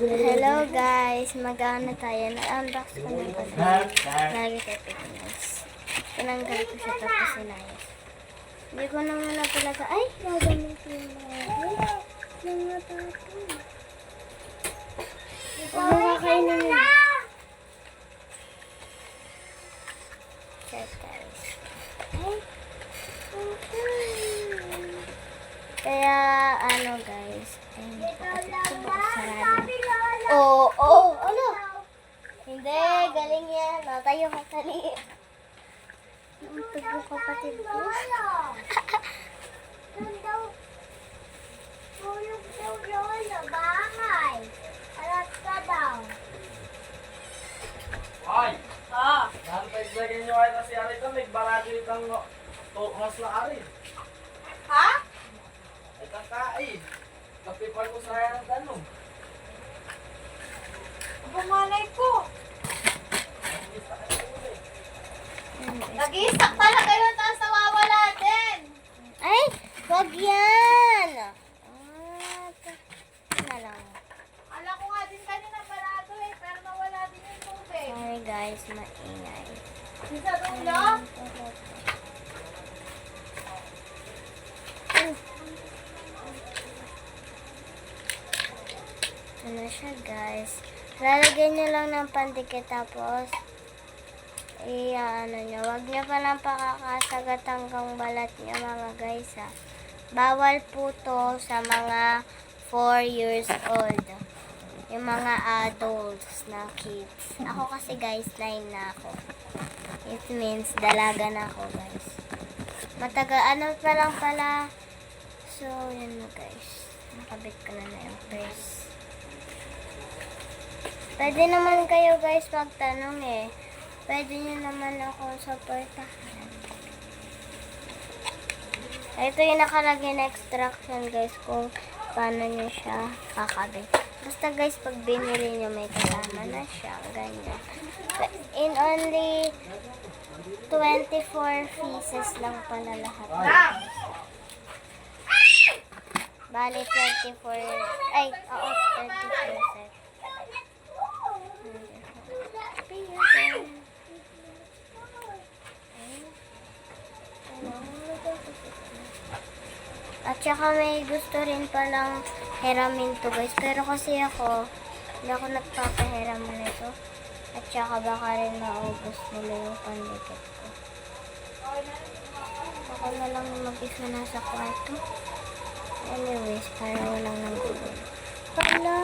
Hello guys, mag-ano tayo. Nag-unbox ko ng kasi lagi kay Pilipinas. Tinanggal ko siya tapos sinayos. Hindi ko naman na talaga, ay, nagamit yung mga tato. Huwag mo kakainin yun. Check guys. Kaya, ano guys, ano? Hindi, galing yan. Tayo ka tali. Nautog yung kapatid ko. Tulog daw doon sa bahay. Alat ka daw. Ay! Nantay lagay nyo ay na si Ari ito, may barado itang mas na Ari. Ha? Ay kakain. Kapipan ko sa kaya ng tanong. Bumanay ko. Nag-iisak pala kayo tapos nawawala din. Ay, wag yan. Na lang. Alam ko nga din kanina parado pero nawala din yung tubig. Sorry guys, maingay. Sa dulo? Ano siya guys. Lalagyan nyo lang ng pandikit tapos ano nyo. Huwag nyo palang pakakasagat hanggang balat nyo mga guys ha. Bawal po to sa mga 4 years old. Yung mga adults na kids. Ako kasi guys 9 na ako. It means dalaga na ako guys. Ano pa lang pala. So yun na guys. Nakabit ko na yung purse. Pwede naman kayo guys magtanong eh. Pwede nyo naman ako supportahan. Ito yung nakalagay na instruction guys kung paano nyo siya kakabit. Basta guys pag binili nyo may kasama na siya. Ganyan. In only 24 pieces lang pala lahat. Bali 24. Ay, oo, 24 set. At saka may gusto rin palang hiramin to guys. Pero kasi ako, hindi ako nagpapahiram nito. At saka baka rin maubos nila yung pandikit ko. Ako na lang mag-isa na sa kwarto. Anyways, para walang nang gulo. Wala!